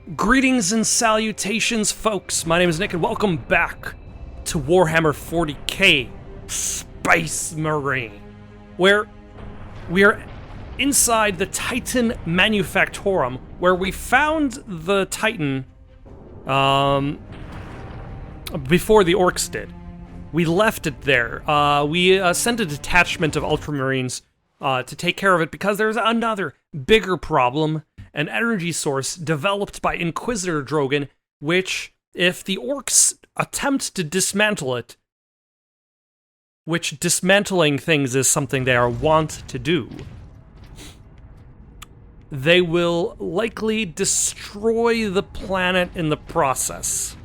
Greetings and salutations, folks. My name is Nick, and welcome back to Warhammer 40k Space Marine, where we are inside the Titan Manufactorum, where we found the Titan before the Orcs did. We left it there. We sent a detachment of Ultramarines to take care of it because there's another bigger problem. An energy source developed by Inquisitor Drogon, which, if the Orcs attempt to dismantle it, which dismantling things is something they are wont to do, they will likely destroy the planet in the process.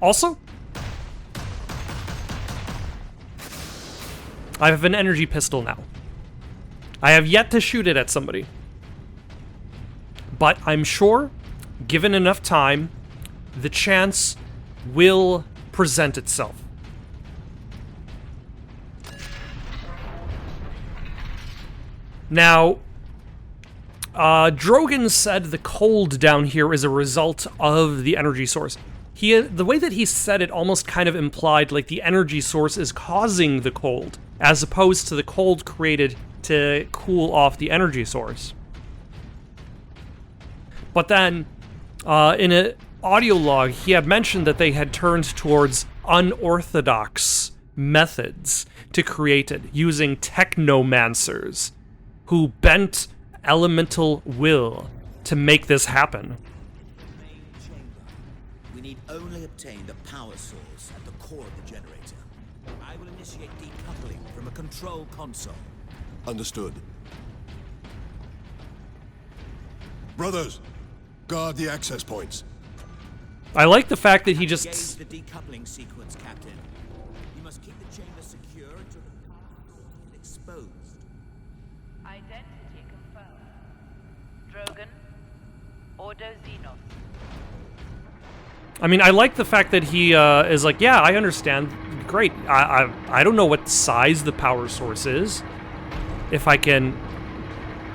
Also, I have an energy pistol now. I have yet to shoot it at somebody. But I'm sure, given enough time, the chance will present itself. Now, Drogon said the cold down here is a result of the energy source. The way that he said it almost kind of implied like the energy source is causing the cold, as opposed to the cold created to cool off the energy source. But then, in an audio log, he had mentioned that they had turned towards unorthodox methods to create it, using technomancers, who bent elemental will to make this happen. Main chamber. We need only obtain the power source at the core of the generator. I will initiate decoupling from a control console. Understood. Brothers, guard the access points. I like the fact that he just... Engage the decoupling sequence, Captain. You must keep the chamber secure until the power source is exposed. Identity confirmed. Drogon, Ordo Xenos. I mean, I like the fact that he is like, yeah, I understand. Great. I don't know what size the power source is. If I can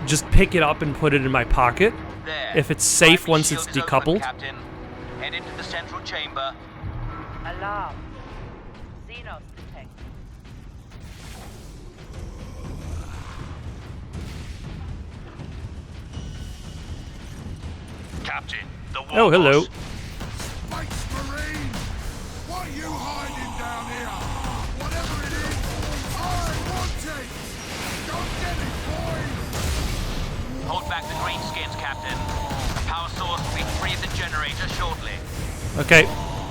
just pick it up and put it in my pocket. There. If it's safe Primary once it's shield is decoupled. open, Captain. Head into the central chamber. Alarm. Xenos detected. Captain, the war Oh, hello. Space Marine! What are you hiding down here? Whatever it is, I want it! Don't get it, boys! Hold back the greenskins, Captain. The power source will be free of the generator shortly. Okay,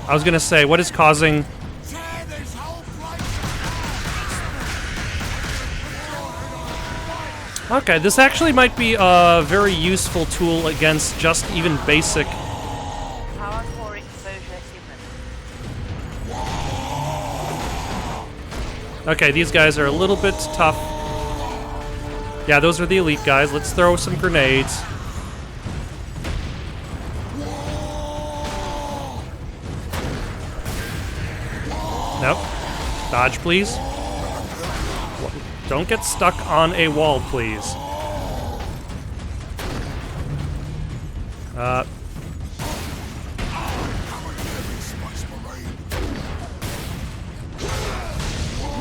I was gonna say, what is causing... Tear this whole place apart! Okay, this actually might be a very useful tool against just even basic... Power core exposure imminent. Okay, these guys are a little bit tough. Yeah, those are the elite guys. Let's throw some grenades. Nope. Dodge, please. Don't get stuck on a wall, please.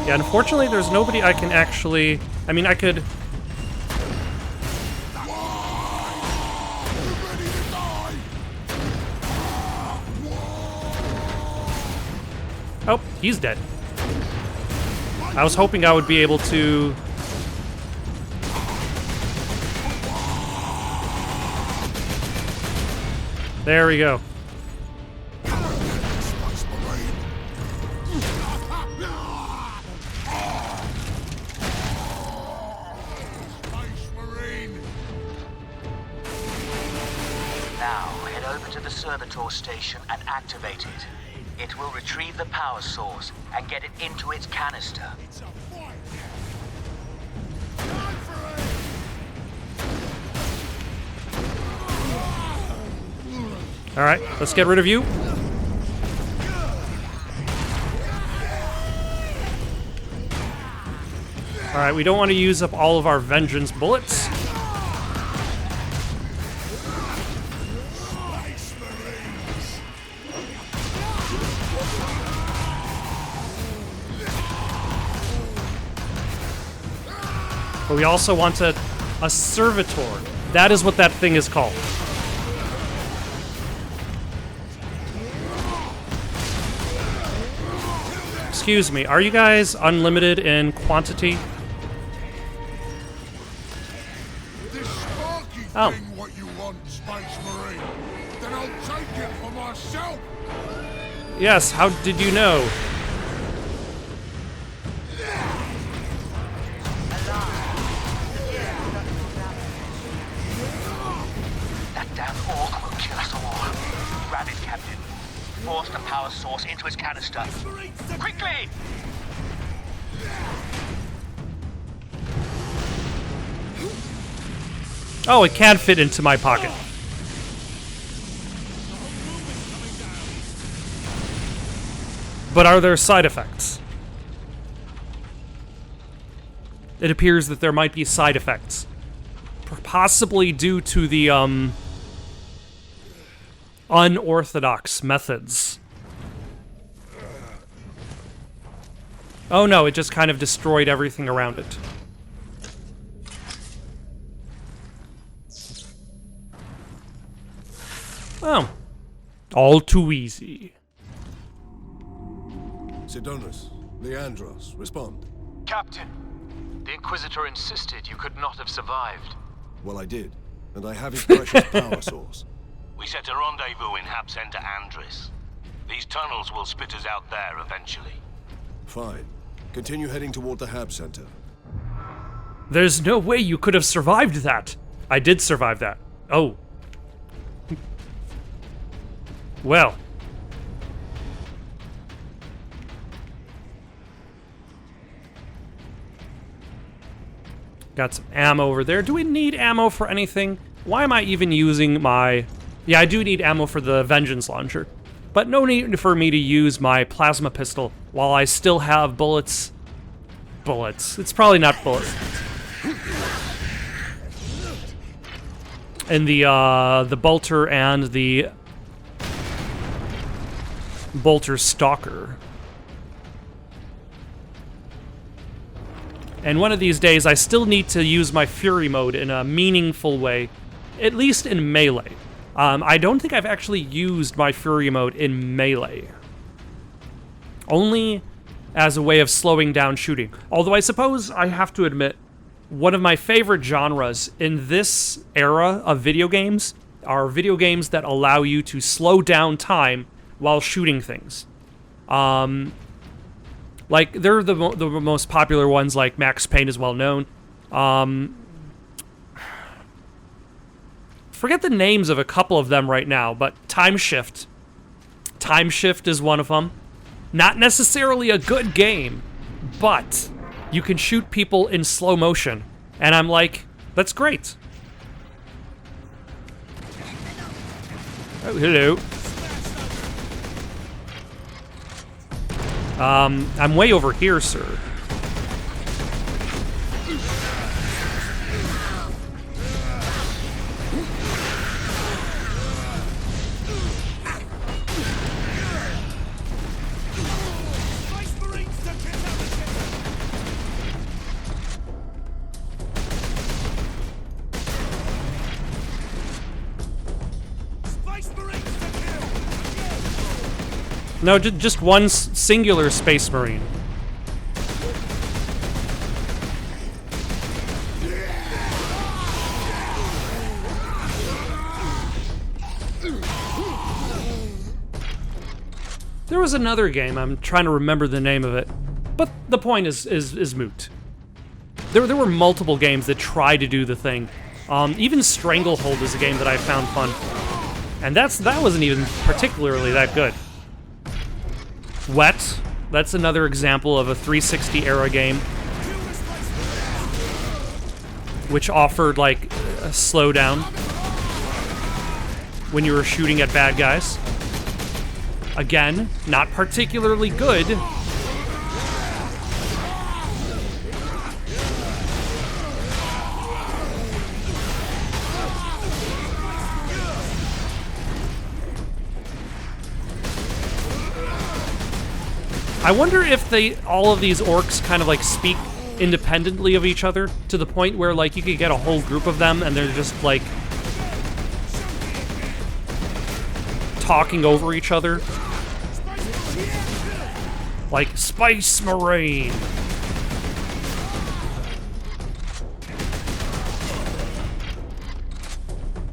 Yeah, unfortunately, there's nobody I can actually... I mean, I could... Oh, he's dead. I was hoping I would be able to... There we go. Space Marine! Space Marine! Now, head over to the servitor station and activate it. It will retrieve the power source and get it into its canister. It's a fight! Time for it! Alright, let's get rid of you. Alright, we don't want to use up all of our vengeance bullets. But we also want a servitor. That is what that thing is called. Excuse me, are you guys unlimited in quantity? This sparky Oh. thing what you want, Space Marine? Then I'll take it for myself. Yes, how did you know? That damn orc will kill us all. Grab it, Captain. Force the power source into its canister. Quickly! Oh, it can fit into my pocket. But are there side effects? It appears that there might be side effects. Possibly due to the, unorthodox methods. Oh no, it just kind of destroyed everything around it. Oh. All too easy. Sidonus, Leandros, respond. Captain, the Inquisitor insisted you could not have survived. Well, I did, and I have his precious power source. We set a rendezvous in Hab Center Andris. These tunnels will spit us out there eventually. Fine. Continue heading toward the Hab Center. There's no way you could have survived that. I did survive that. Oh. Well. Got some ammo over there. Do we need ammo for anything? Why am I even using my... Yeah, I do need ammo for the Vengeance Launcher. But no need for me to use my plasma pistol while I still have bullets. Bullets. It's probably not bullets. And the bolter and the bolter stalker. And one of these days, I still need to use my Fury mode in a meaningful way, at least in melee. I don't think I've actually used my Fury mode in melee. Only as a way of slowing down shooting. Although I suppose I have to admit, one of my favorite genres in this era of video games are video games that allow you to slow down time while shooting things. Like, they're the most popular ones, like Max Payne is well known. Forget the names of a couple of them right now, but Time Shift. Time Shift is one of them. Not necessarily a good game, but you can shoot people in slow motion. And I'm like, that's great. Oh, hello. I'm way over here, sir. No, just one singular Space Marine. There was another game, I'm trying to remember the name of it, but the point is moot. There were multiple games that tried to do the thing. Even Stranglehold is a game that I found fun. And that wasn't even particularly that good. Wet, that's another example of a 360 era game, which offered like a slowdown when you were shooting at bad guys. Again, not particularly good. I wonder if all of these orcs kind of like speak independently of each other to the point where, like, you could get a whole group of them and they're just, like, talking over each other. Like, Spice Marine.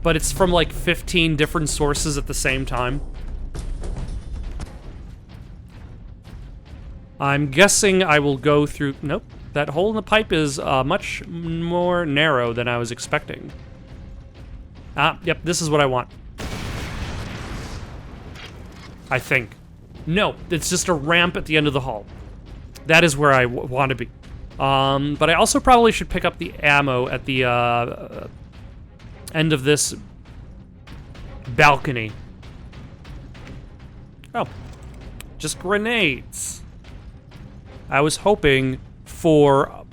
But it's from, like, 15 different sources at the same time. I'm guessing I will go through... Nope. That hole in the pipe is much more narrow than I was expecting. Ah, yep, this is what I want. I think. No, it's just a ramp at the end of the hall. That is where I want to be. But I also probably should pick up the ammo at the end of this balcony. Oh, just grenades. I was hoping for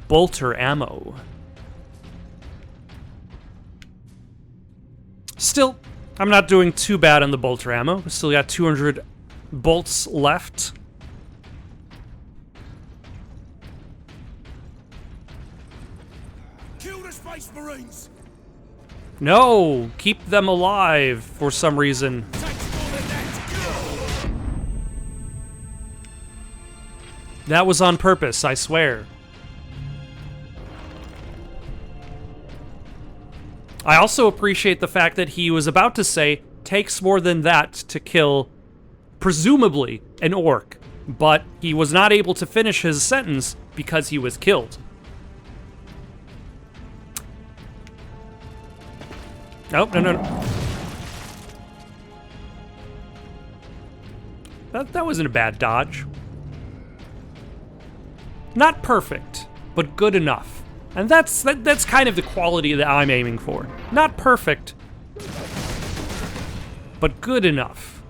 bolter ammo. Still, I'm not doing too bad on the bolter ammo. Still got 200 bolts left. Kill the Space Marines! No, keep them alive for some reason. That was on purpose, I swear. I also appreciate the fact that he was about to say, takes more than that to kill, presumably, an orc. But he was not able to finish his sentence because he was killed. Nope, no. That wasn't a bad dodge. Not perfect, but good enough. And that's kind of the quality that I'm aiming for. Not perfect, but good enough.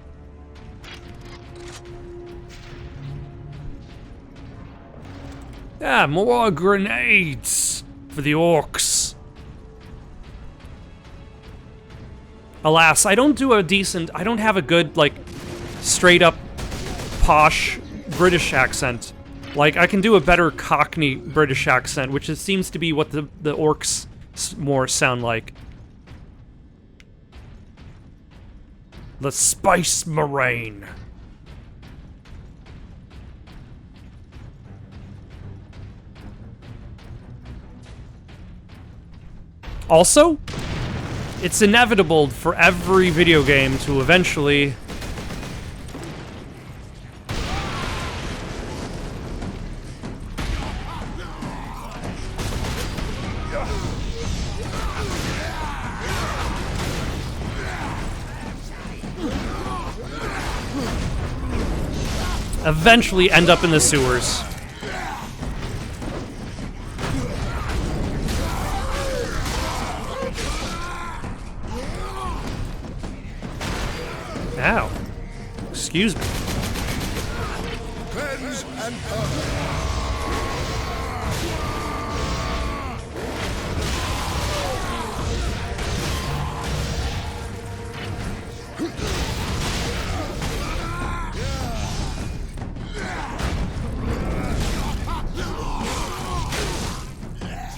Ah, more grenades for the orcs. Alas, I don't have a good, like, straight up posh British accent. Like, I can do a better Cockney British accent, which seems to be what the orcs more sound like. The Spice Marine. Also, it's inevitable for every video game to eventually... eventually end up in the sewers. Ow. Excuse me. Cleanse and purge.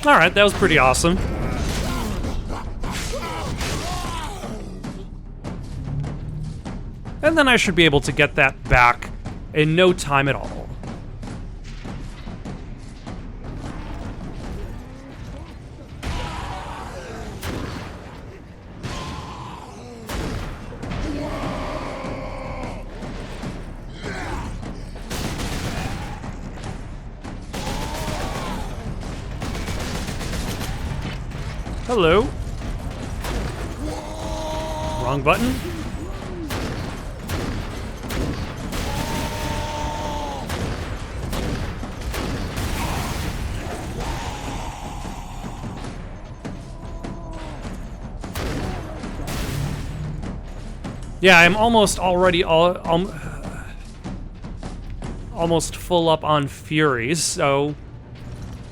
Alright, that was pretty awesome. And then I should be able to get that back in no time at all. Hello. Wrong button. Yeah, I'm almost already almost full up on Furies, so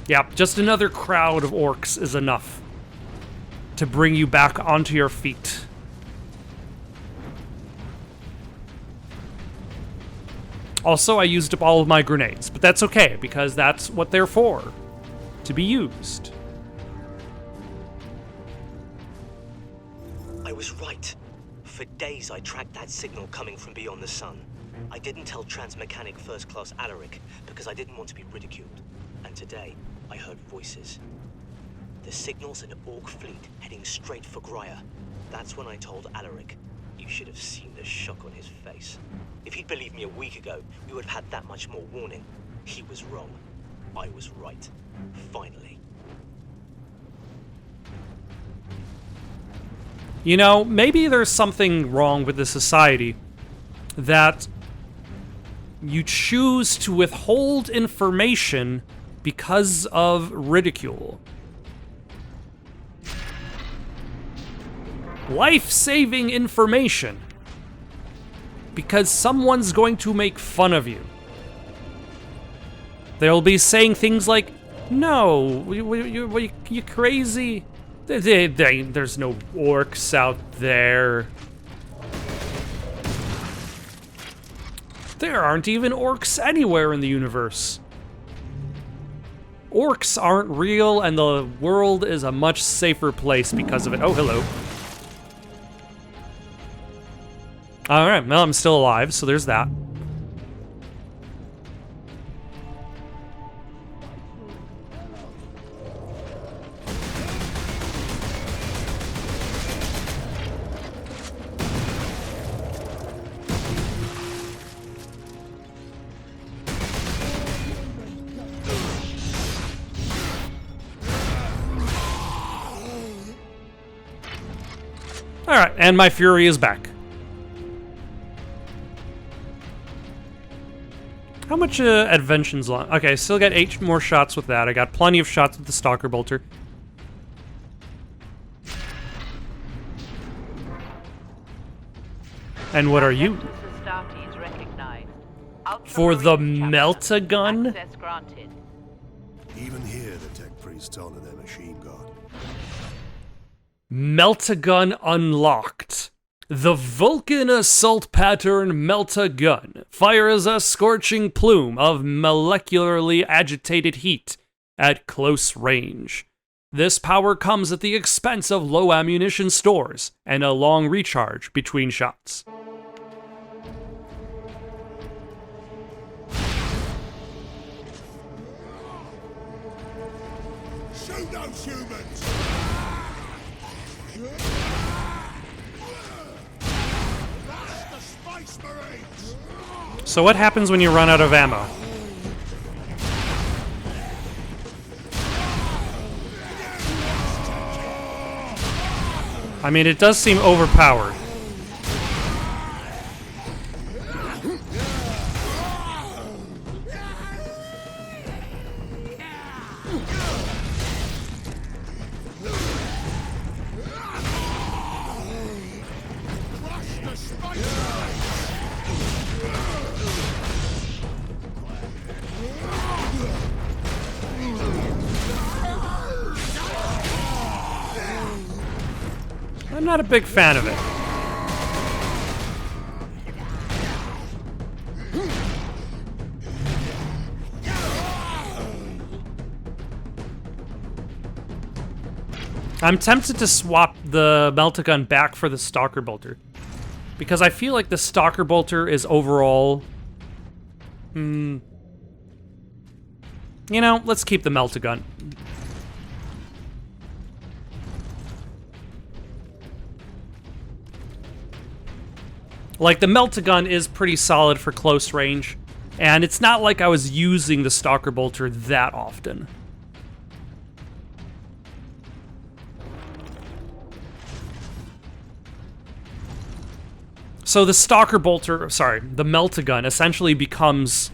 yeah, just another crowd of orcs is enough to bring you back onto your feet. Also, I used up all of my grenades, but that's okay, because that's what they're for. To be used. I was right. For days I tracked that signal coming from beyond the sun. I didn't tell Transmechanic First Class Alaric because I didn't want to be ridiculed. And today, I heard voices. The signal's an Orc fleet heading straight for Grya. That's when I told Alaric. You should have seen the shock on his face. If he'd believed me a week ago, we would have had that much more warning. He was wrong. I was right. Finally. You know, maybe there's something wrong with the society that you choose to withhold information because of ridicule. Life-saving information. Because someone's going to make fun of you. They'll be saying things like, no, you crazy? There's no orcs out there. There aren't even orcs anywhere in the universe. Orcs aren't real, and the world is a much safer place because of it. Oh, hello. Alright, well, I'm still alive, so there's that. Alright, and my fury is back. How much advention's long? Okay, still got 8 more shots with that. I got plenty of shots with the Stalker Bolter. And what are you? For the Melt-A-Gun? Access granted. Even here, the tech priests honor their machine god. Melt-A-Gun unlocked. The Vulcan Assault Pattern Melt-A-Gun fires a scorching plume of molecularly agitated heat at close range. This power comes at the expense of low ammunition stores and a long recharge between shots. Shoot those humans! That's the Space Marines! So what happens when you run out of ammo? I mean, it does seem overpowered. I'm not a big fan of it. I'm tempted to swap the Melt-A-Gun back for the Stalker Bolter, because I feel like the Stalker Bolter is overall... You know, let's keep the Melt-A-Gun. Like, the Melt-A-Gun is pretty solid for close range, and it's not like I was using the Stalker Bolter that often. So the Stalker Bolter, sorry, the Melt-A-Gun essentially becomes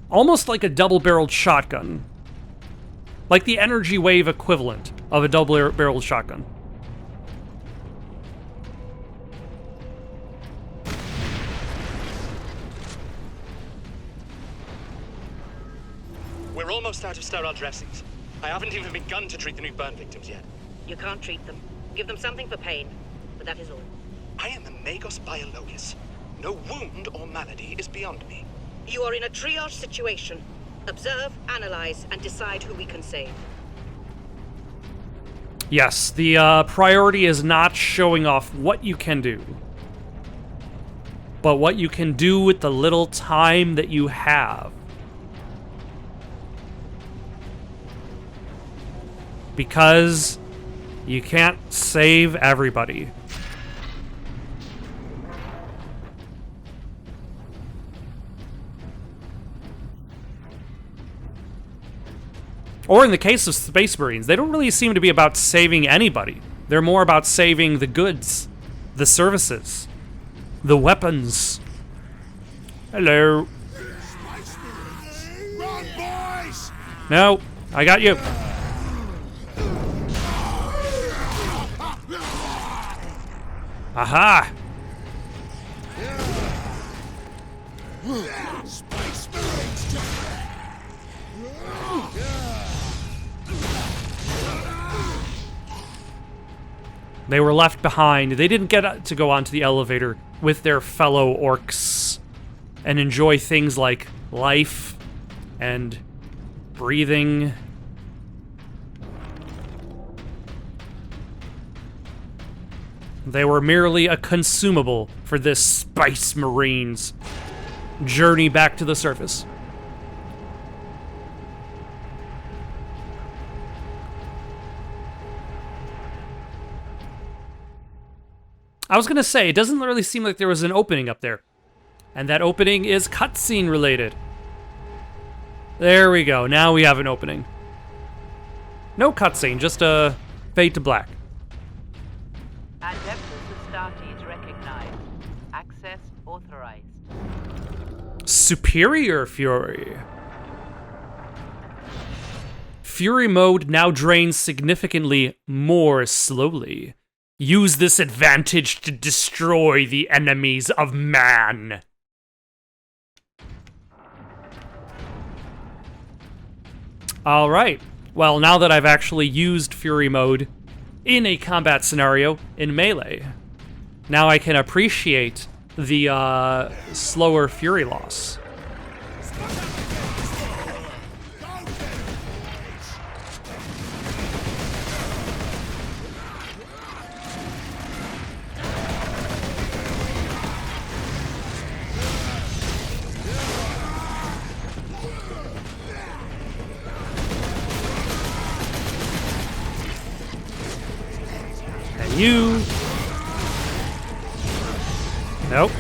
almost like a double-barreled shotgun. Like the energy wave equivalent of a double-barreled shotgun. We're almost out of sterile dressings. I haven't even begun to treat the new burn victims yet. You can't treat them. Give them something for pain, but that is all. I am a Magos Biologist. No wound or malady is beyond me. You are in a triage situation. Observe, analyze, and decide who we can save. Yes, the priority is not showing off what you can do, but what you can do with the little time that you have. Because you can't save everybody. Or in the case of Space Marines, they don't really seem to be about saving anybody. They're more about saving the goods, the services, the weapons. Hello. Run, boys! No, I got you. Aha! Space Marines! They were left behind. They didn't get to go onto the elevator with their fellow orcs and enjoy things like life and breathing. They were merely a consumable for this Space Marine's journey back to the surface. I was gonna say, it doesn't really seem like there was an opening up there. And that opening is cutscene related. There we go, now we have an opening. No cutscene, just a fade to black. Adeptus Astartes recognized. Access authorized. Superior Fury. Fury mode now drains significantly more slowly. Use this advantage to destroy the enemies of man. All right. Well, now that I've actually used Fury mode in a combat scenario in Melee, now I can appreciate the slower Fury loss. You. Nope.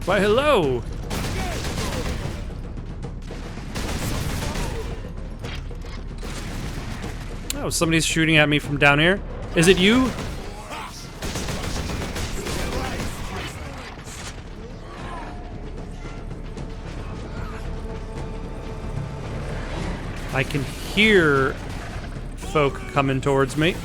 Why, hello. Oh, somebody's shooting at me from down here. Is it you? I can hear folk coming towards me.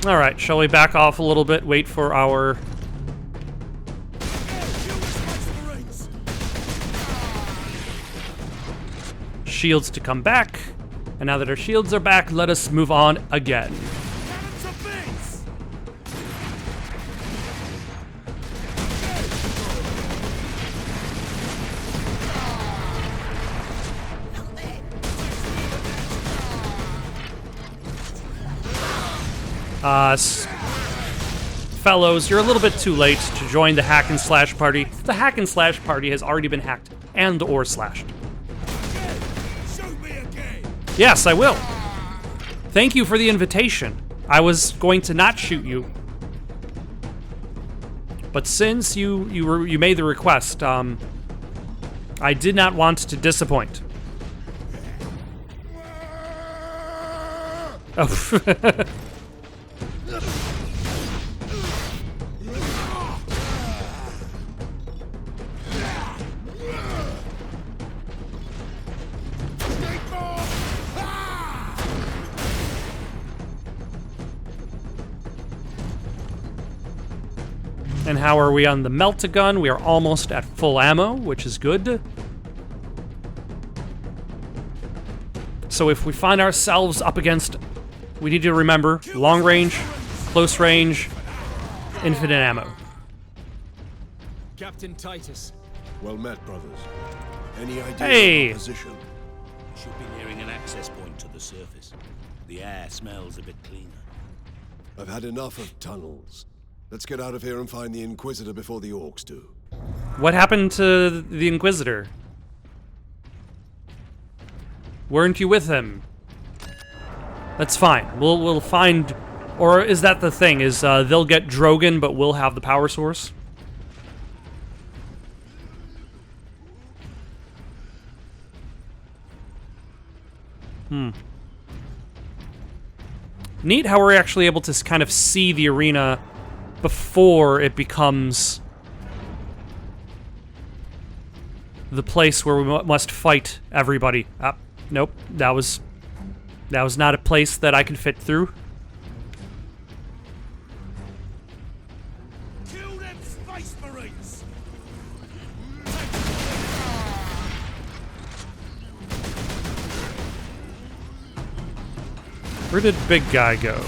All right, shall we back off a little bit, wait for our shields to come back? And now that our shields are back, let us move on again. Fellows, you're a little bit too late to join the hack and slash party. The hack and slash party has already been hacked and or slashed. Yes, I will. Thank you for the invitation. I was going to not shoot you, but since you made the request, I did not want to disappoint. Oh. And how are we on the melt-a-gun? We are almost at full ammo, which is good. So if we find ourselves up against... We need to remember, long range, close range, infinite ammo. Captain Titus. Well met, brothers. Any idea Hey. of our position? Should be nearing an access point to the surface. The air smells a bit cleaner. I've had enough of tunnels. Let's get out of here and find the Inquisitor before the orcs do. What happened to the Inquisitor? Weren't you with him? That's fine. We'll find... Or is that the thing? Is they'll get Drogon, but we'll have the power source? Neat how we're actually able to kind of see the arena before it becomes the place where we must fight everybody. Nope, that was not a place that I can fit through. Kill them Space Marines! Where did big guy go?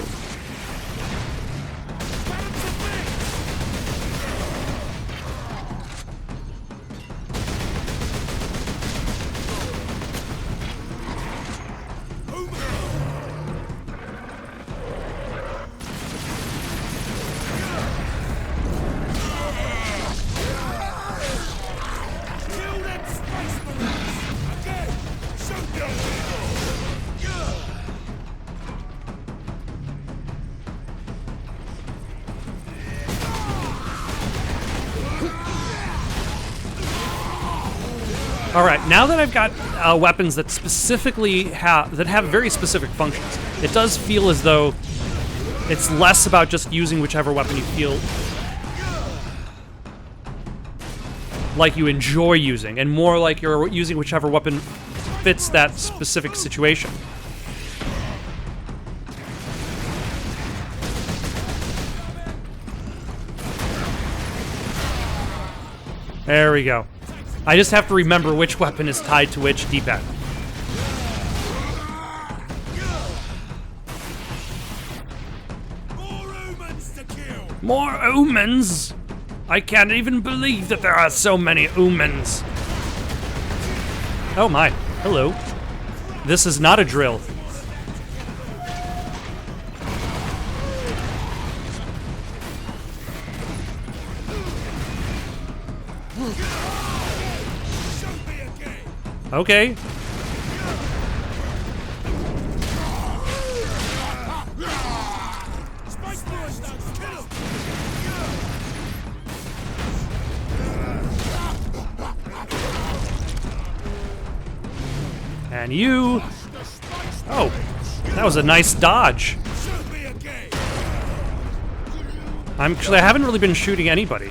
All right, now that I've got weapons that specifically have very specific functions, it does feel as though it's less about just using whichever weapon you feel like you enjoy using, and more like you're using whichever weapon fits that specific situation. There we go. I just have to remember which weapon is tied to which D-pad. More humans? I can't even believe that there are so many humans. Oh my, hello. This is not a drill. Okay. And you... Oh, that was a nice dodge. I haven't really been shooting anybody.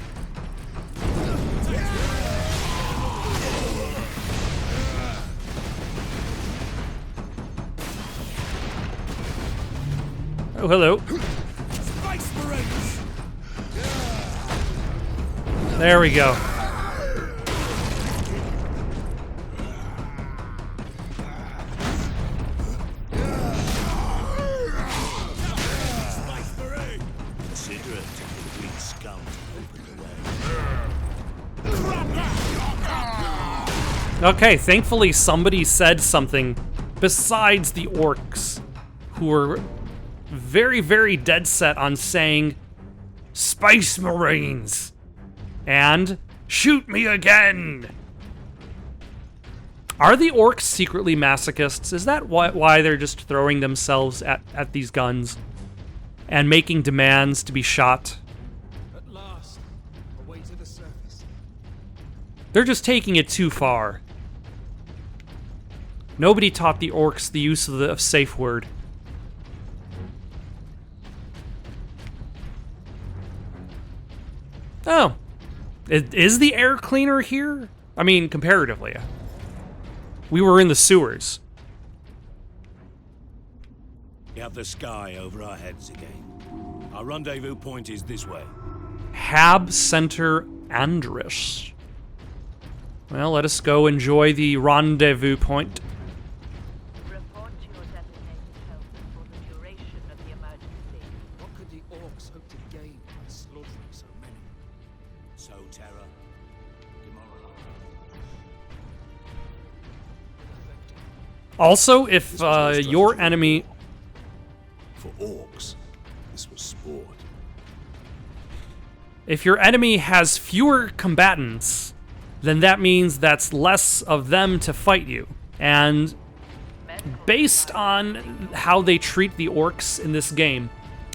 Oh, hello. There we go. Okay, thankfully somebody said something besides the orcs, who were very, very dead set on saying Space Marines and shoot me again. Are the orcs secretly masochists? Is that why they're just throwing themselves at these guns and making demands to be shot? At last, away to the surface. They're just taking it too far. Nobody taught the orcs the use of the safe word. Oh. Is the air cleaner here? I mean, comparatively. We were in the sewers. We have the sky over our heads again. Our rendezvous point is this way. Hab Center Andris. Well, let us go enjoy the rendezvous point. Report to your designated help for the duration of the emergency. What could the orcs hope to gain by slaughtering so many? So, Terra, demoralized. Also, if your enemy... For orcs, this was sport. If your enemy has fewer combatants, then that means that's less of them to fight you. And based on how they treat the orcs in this game,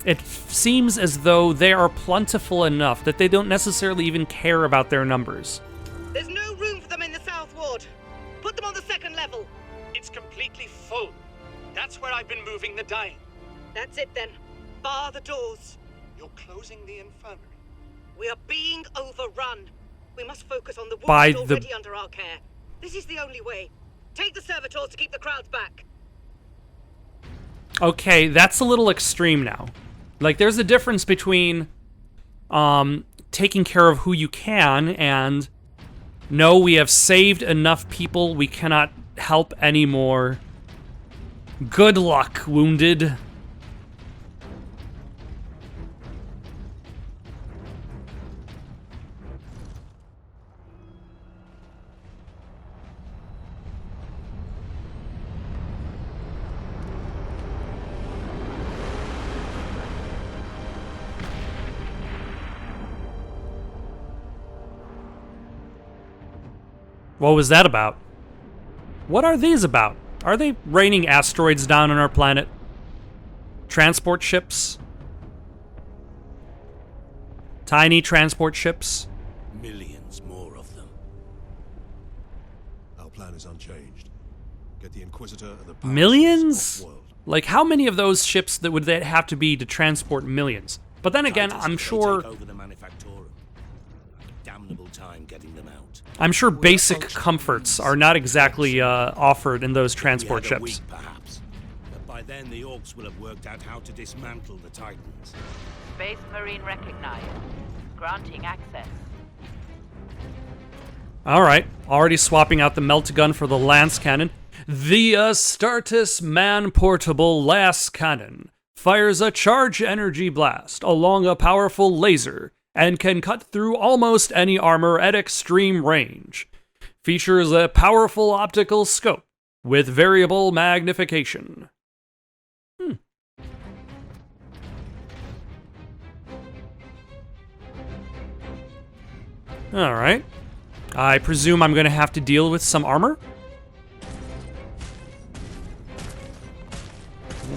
it seems as though they are plentiful enough that they don't necessarily even care about their numbers. There's no room for them in the South Ward. Put them on the second level. It's completely full. That's where I've been moving the dying. That's it then. Bar the doors. You're closing the infirmary. We are being overrun. We must focus on the By wounded already under our care. This is the only way. Take the servitors to keep the crowds back. Okay, that's a little extreme now. Like, there's a difference between taking care of who you can and no, we have saved enough people, we cannot help anymore. Good luck, wounded. What was that about? What are these about? Are they raining asteroids down on our planet? Transport ships? Tiny transport ships? Millions more of them. Our plan is unchanged. Get the Inquisitor and the power Millions? source off-world. Like, how many of those ships that would they have to be to transport millions? But then again, I'm sure... Take over the Manufactorum. Damnable time getting them out. I'm sure basic comforts are not exactly offered in those transport We had a ships. week, perhaps. But by then, the orcs will have worked out how to dismantle the Titans. Space Marine recognized. Granting access. Alright, already swapping out the melt gun for the lance cannon. The Astartes man-portable lance cannon fires a charge energy blast along a powerful laser and can cut through almost any armor at extreme range. Features a powerful optical scope with variable magnification. Alright. I presume I'm gonna have to deal with some armor?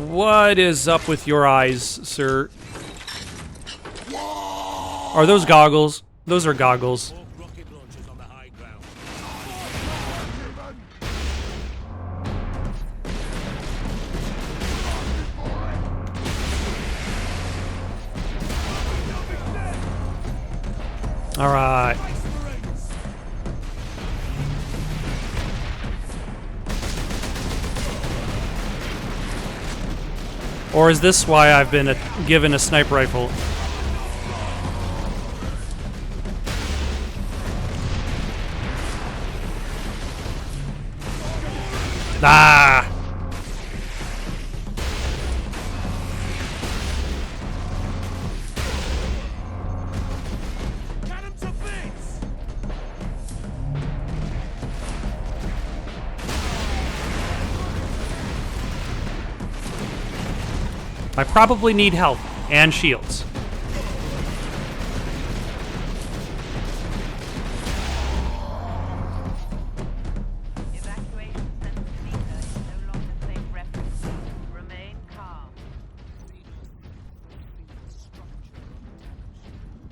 What is up with your eyes, sir? Are those goggles? Those are goggles. Rocket launchers on the high ground. All right. Or is this why I've been given a sniper rifle? Ah! Cut him to bits! I probably need help and shields. Evacuation center speaker is no longer safe reference. Remain calm.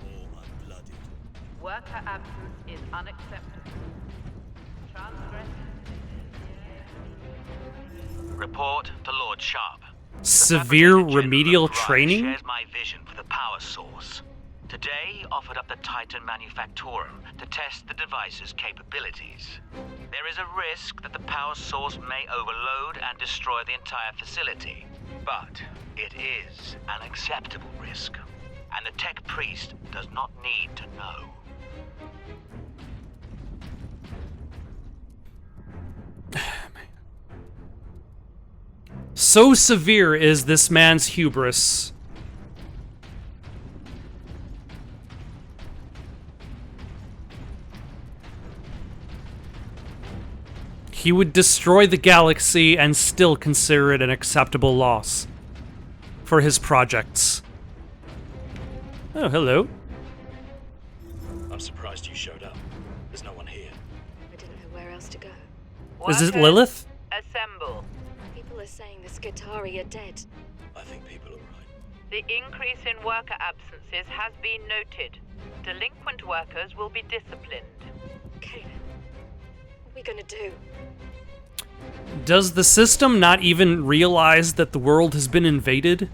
All unblooded. Worker absence is unacceptable. Transgress. Report to Lord Sharp. Severe The Fabricator remedial General of Rye training? shares my vision for the power source. Today, he offered up the Titan Manufactorum to test the device's capabilities. There is a risk that the power source may overload and destroy the entire facility. But it is an acceptable risk. and the tech priest does not need to know. So severe is this man's hubris. He would destroy the galaxy and still consider it an acceptable loss for his projects. Oh, hello. I'm surprised you showed up. There's no one here. I didn't know where else to go. Is it Lilith? Assemble. People are saying the Skitarii are dead. I think people are right. The increase in worker absences has been noted. Delinquent workers will be disciplined. Caleb, what are we gonna do? Does the system not even realize that the world has been invaded?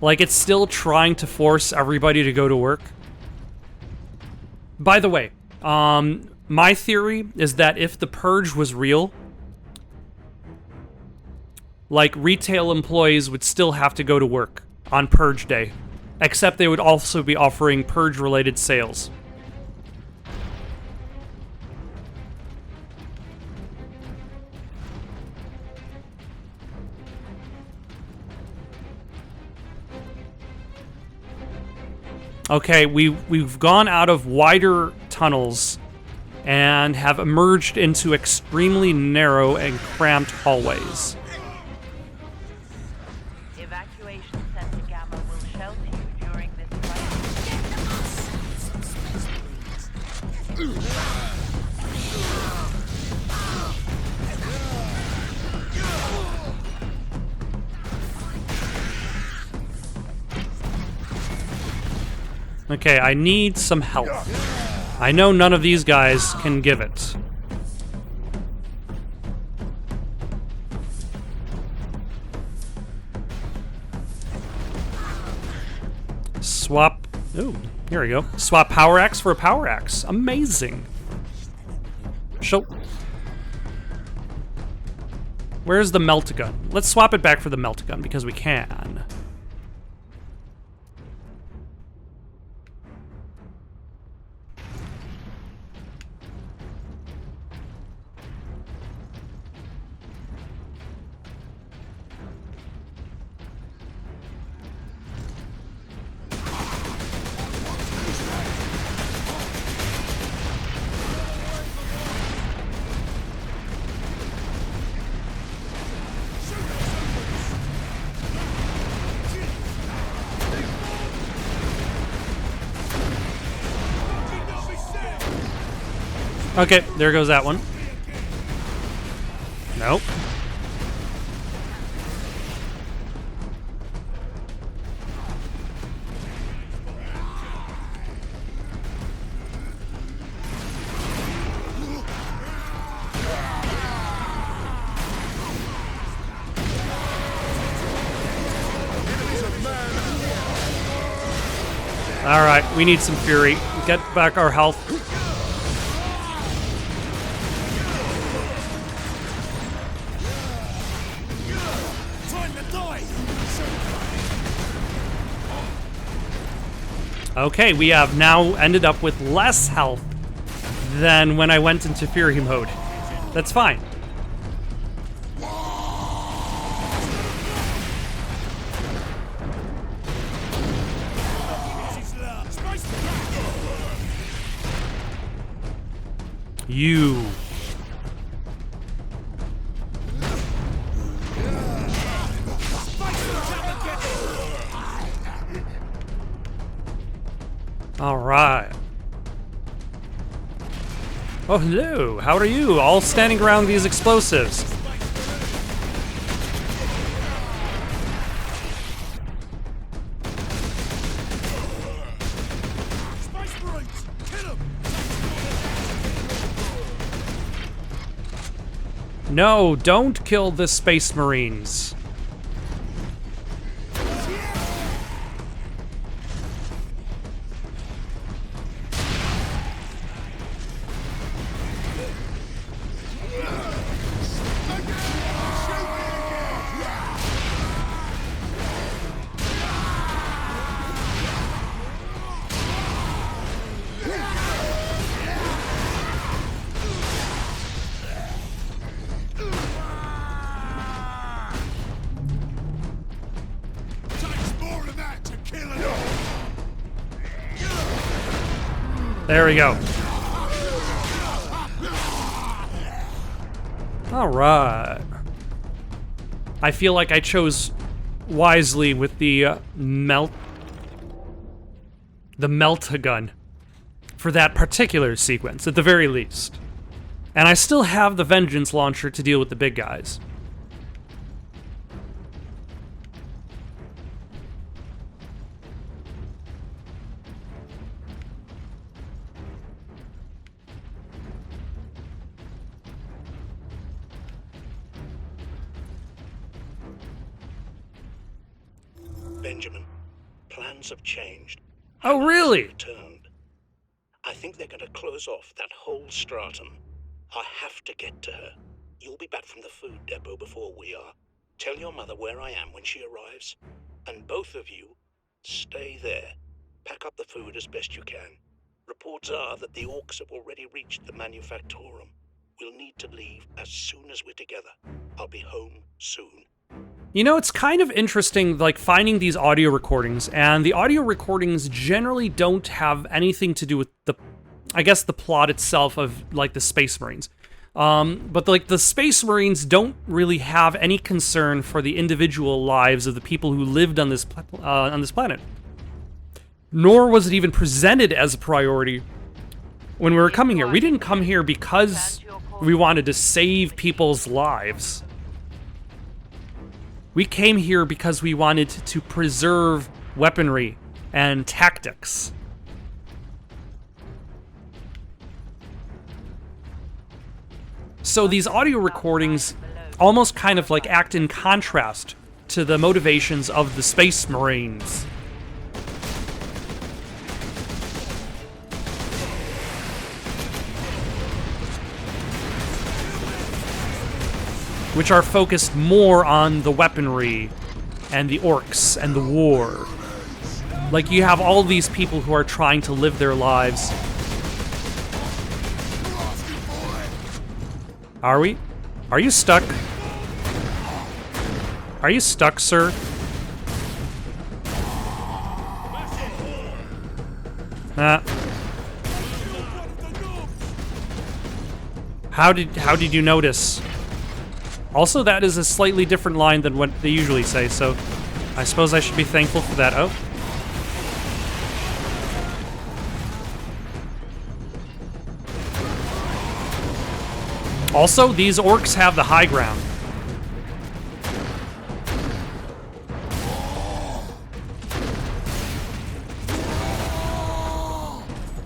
Like, it's still trying to force everybody to go to work? By the way, my theory is that if the Purge was real, like, retail employees would still have to go to work on Purge Day, except they would also be offering Purge-related sales. Okay, we've gone out of wider tunnels and have emerged into extremely narrow and cramped hallways. Evacuation Center Gamma will shelter you during this crisis. Okay, I need some help. I know none of these guys can give it. Swap... Ooh, here we go. Swap power axe for a power axe. Amazing. Show... Where's the melt gun? Let's swap it back for the melt gun, because we can. Okay, there goes that one. Nope. Alright, we need some fury. Get back our health. Okay, we have now ended up with less health than when I went into Fury mode. That's fine. You. All right. Oh, hello. How are you? All standing around these explosives. No, don't kill the Space Marines. There we go. Alright. I feel like I chose wisely with the melt-a-gun for that particular sequence, at the very least. And I still have the Vengeance Launcher to deal with the big guys. Benjamin, plans have changed. Oh, really? Returned. I think they're going to close off that whole stratum. I have to get to her. You'll be back from the food depot before we are. Tell your mother where I am when she arrives. And both of you, stay there. Pack up the food as best you can. Reports are that the orcs have already reached the Manufactorum. We'll need to leave as soon as we're together. I'll be home soon. You know, it's kind of interesting, like, finding these audio recordings, and the audio recordings generally don't have anything to do with the, I guess, the plot itself of, like, the Space Marines. But, like, the Space Marines don't really have any concern for the individual lives of the people who lived on this planet. Nor was it even presented as a priority when we were coming here. We didn't come here because we wanted to save people's lives. We came here because we wanted to preserve weaponry and tactics. So these audio recordings almost kind of like act in contrast to the motivations of the Space Marines. Which are focused more on the weaponry and the orcs and the war. Like, you have all these people who are trying to live their lives. Are we? Are you stuck? Are you stuck, sir? How did you notice? Also, that is a slightly different line than what they usually say, so I suppose I should be thankful for that. Oh. Also, these orcs have the high ground.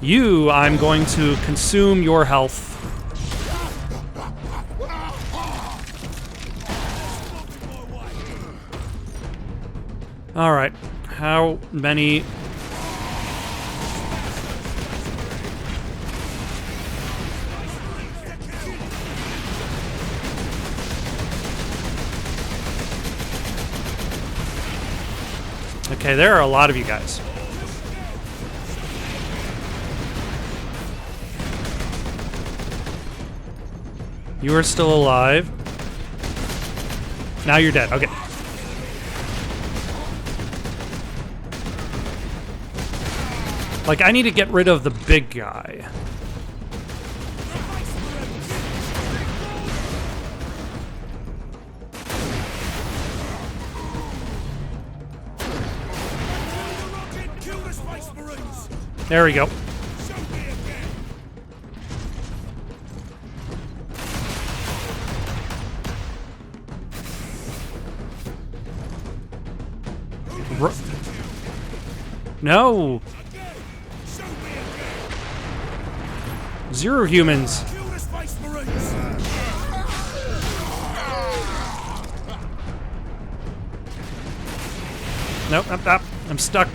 You, I'm going to consume your health. Alright, how many... Okay, there are a lot of you guys. You are still alive. Now you're dead, okay. Like, I need to get rid of the big guy. There we go. No! 0 humans. Nope, I'm stuck.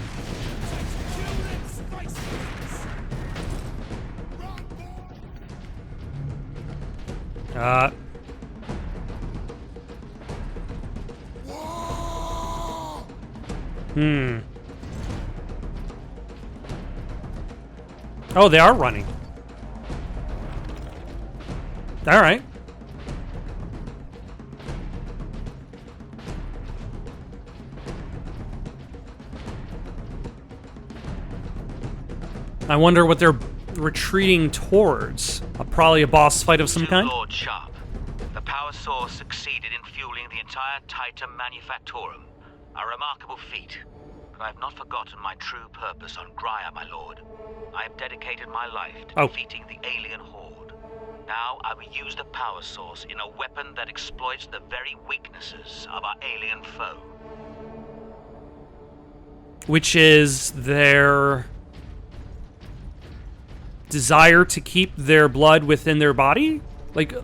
Oh, they are running. All right. I wonder what their retreating towards? Probably a boss fight of some kind? Lord Sharp, the power source succeeded in fueling the entire Titan Manufactorum. A remarkable feat. But I have not forgotten my true purpose on Graia, my lord. I have dedicated my life to defeating the alien horde. Now I will use the power source in a weapon that exploits the very weaknesses of our alien foe. Which is their desire to keep their blood within their body? Like,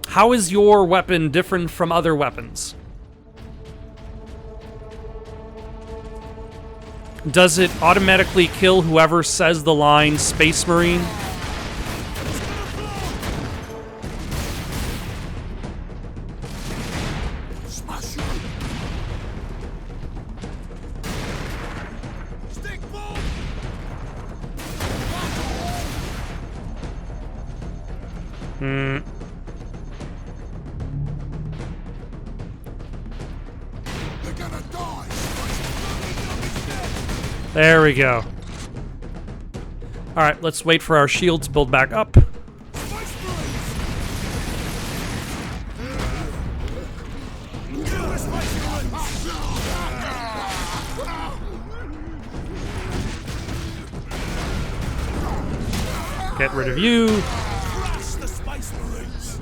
how is your weapon different from other weapons? Does it automatically kill whoever says the line Space Marine? There we go. Alright, let's wait for our shield to build back up. Get rid of you. The Space Marines.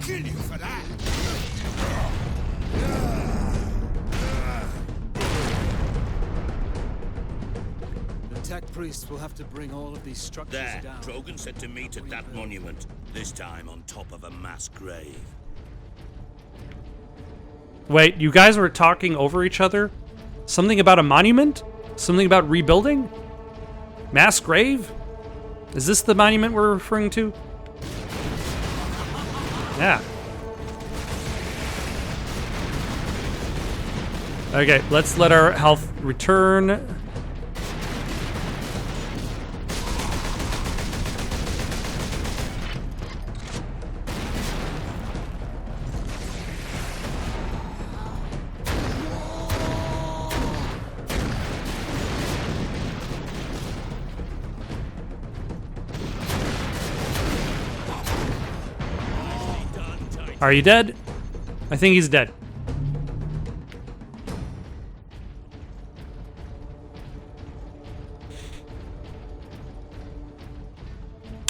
Kill you for that. Tech priests will have to bring all of these structures There, down. Drogon said to meet at that monument, this time on top of a mass grave. Wait, you guys were talking over each other? Something about a monument? Something about rebuilding? Mass grave? Is this the monument we're referring to? Yeah. Okay, let's let our health return. Are you dead? I think he's dead.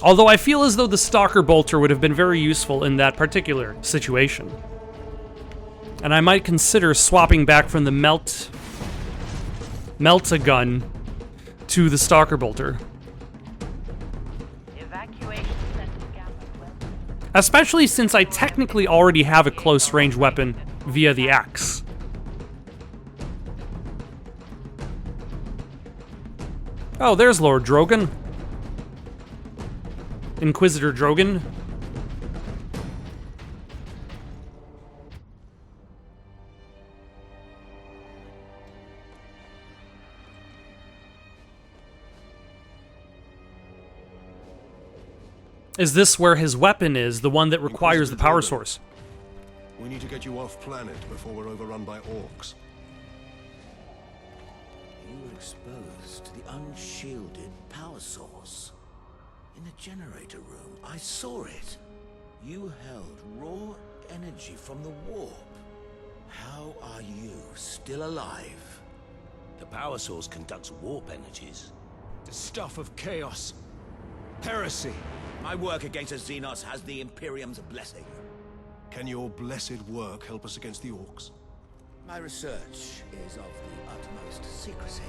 Although I feel as though the Stalker Bolter would have been very useful in that particular situation. And I might consider swapping back from the Melt-A-Gun to the Stalker Bolter. Especially since I technically already have a close-range weapon via the axe. Oh, there's Lord Drogon. Inquisitor Drogon. Is this where his weapon is, the one that requires the power source? We need to get you off planet before we're overrun by orcs. You were exposed to the unshielded power source. In the generator room, I saw it. You held raw energy from the warp. How are you still alive? The power source conducts warp energies. The stuff of chaos. Heresy. My work against the Xenos has the Imperium's blessing. Can your blessed work help us against the orcs? My research is of the utmost secrecy.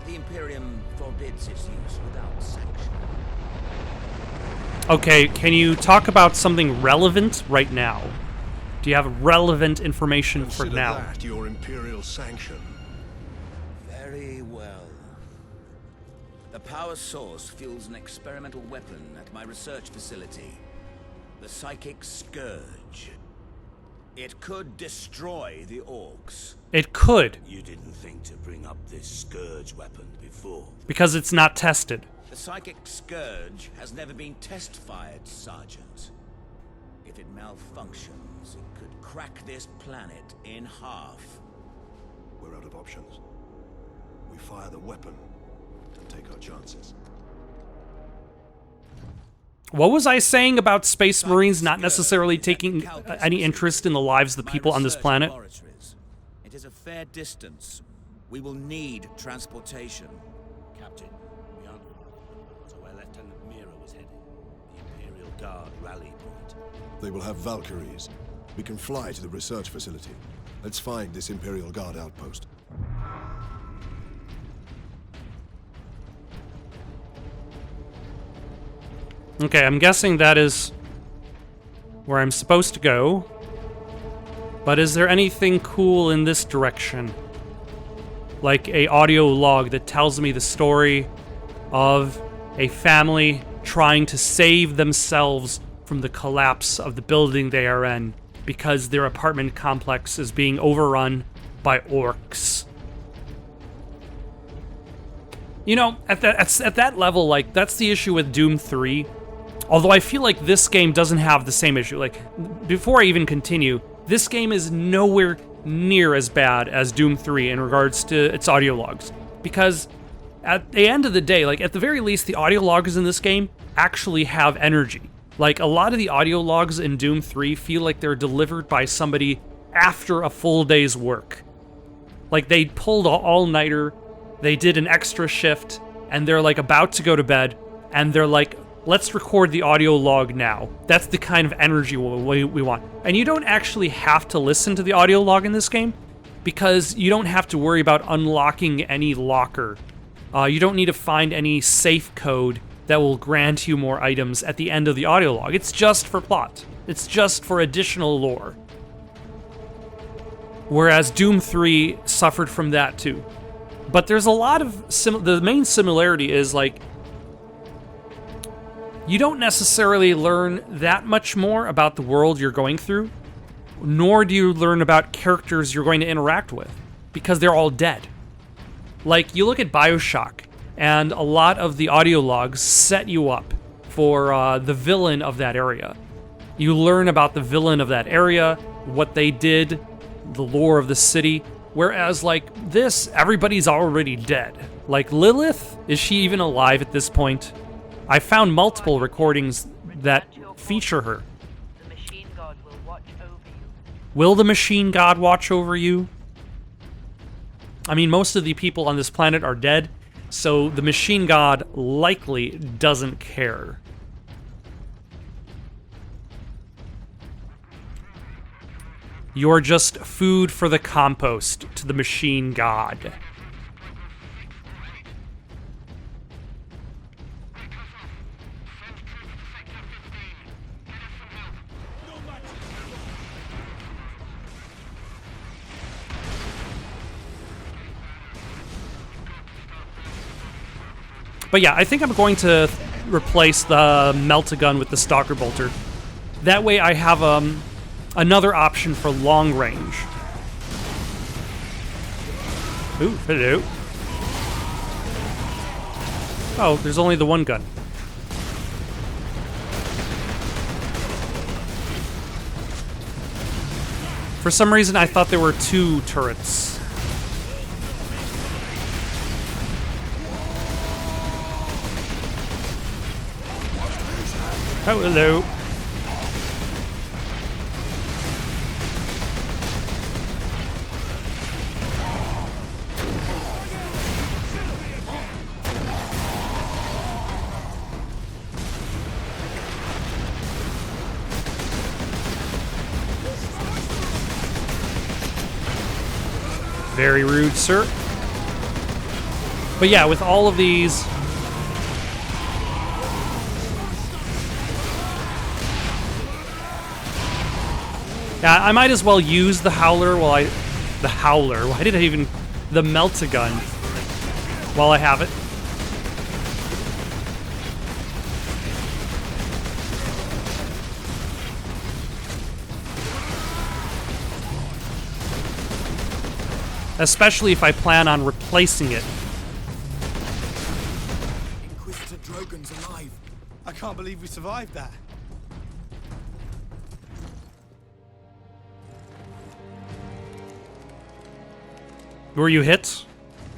The Imperium forbids its use without sanction. Okay, can you talk about something relevant right now? Do you have relevant information for now? Consider that your Imperial sanction. Very well. The power source fuels an experimental weapon at my research facility. The Psychic Scourge. It could destroy the orcs. It could. You didn't think to bring up this Scourge weapon before. Because it's not tested. The Psychic Scourge has never been test-fired, Sergeant. If it malfunctions, it could crack this planet in half. We're out of options. We fire the weapon and take our chances. answers. What was I saying about Space Marines not necessarily taking any interest in the lives of the people on this planet? It is a fair distance. We will need transportation. Captain, we aren't far. So where Lieutenant Mira was heading, the Imperial Guard rally point. They will have Valkyries. We can fly to the research facility. Let's find this Imperial Guard outpost. Okay, I'm guessing that is where I'm supposed to go. But is there anything cool in this direction? Like a audio log that tells me the story of a family trying to save themselves from the collapse of the building they are in because their apartment complex is being overrun by orcs. You know, at that level, like, that's the issue with Doom 3. Although I feel like this game doesn't have the same issue. Like, before I even continue, this game is nowhere near as bad as Doom 3 in regards to its audio logs. Because at the end of the day, like, at the very least, the audio logs in this game actually have energy. Like, a lot of the audio logs in Doom 3 feel like they're delivered by somebody after a full day's work. Like, they pulled an all-nighter, they did an extra shift, and they're, like, about to go to bed, and they're like, let's record the audio log now. That's the kind of energy we want. And you don't actually have to listen to the audio log in this game, because you don't have to worry about unlocking any locker. You don't need to find any safe code that will grant you more items at the end of the audio log. It's just for plot. It's just for additional lore. Whereas Doom 3 suffered from that too. But there's a lot of... the main similarity is, like, you don't necessarily learn that much more about the world you're going through, nor do you learn about characters you're going to interact with, because they're all dead. Like, you look at BioShock, and a lot of the audio logs set you up for the villain of that area. You learn about the villain of that area, what they did, the lore of the city, whereas, like, this, everybody's already dead. Like, Lilith, is she even alive at this point? I found multiple recordings that feature her. The machine god will watch over you. Will the machine god watch over you? I mean, most of the people on this planet are dead, so the machine god likely doesn't care. You're just food for the compost to the machine god. But yeah, I think I'm going to replace the melt-a-gun with the stalker bolter. That way I have another option for long range. Ooh, hello. Oh, there's only the one gun. For some reason, I thought there were two turrets. Oh, hello. Very rude, sir. But yeah, with all of these... yeah, I might as well use the Howler while I... the Howler? Why did I even... the melt-a-gun while I have it. Especially if I plan on replacing it. Inquisitor Drogon's alive. I can't believe we survived that. Were you hit?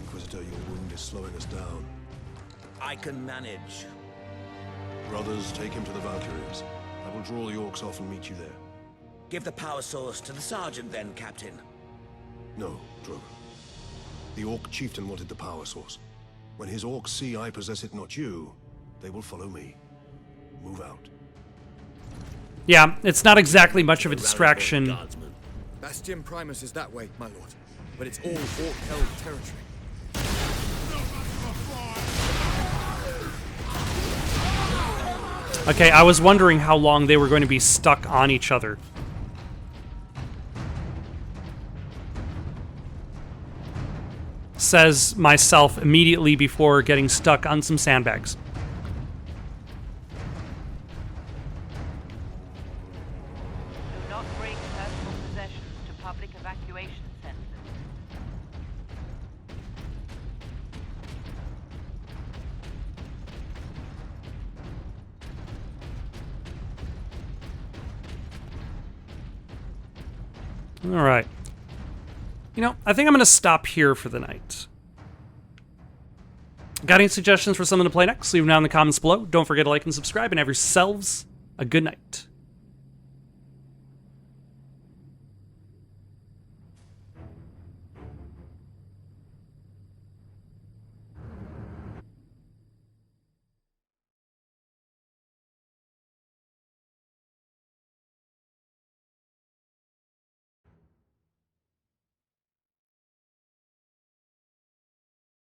Inquisitor, your wound is slowing us down. I can manage. Brothers, take him to the Valkyries. I will draw the orcs off and meet you there. Give the power source to the sergeant then, Captain. No, Drogo. The orc chieftain wanted the power source. When his orcs see I possess it, not you, they will follow me. Move out. Yeah, it's not exactly much of a distraction. Bastion Primus is that way, my lord. But it's all orc-held territory. Okay, I was wondering how long they were going to be stuck on each other. Says myself immediately before getting stuck on some sandbags. Do not bring personal possessions to public evacuation centers. All right. You know, I think I'm going to stop here for the night. Got any suggestions for someone to play next? Leave them down in the comments below. Don't forget to like and subscribe, and have yourselves a good night.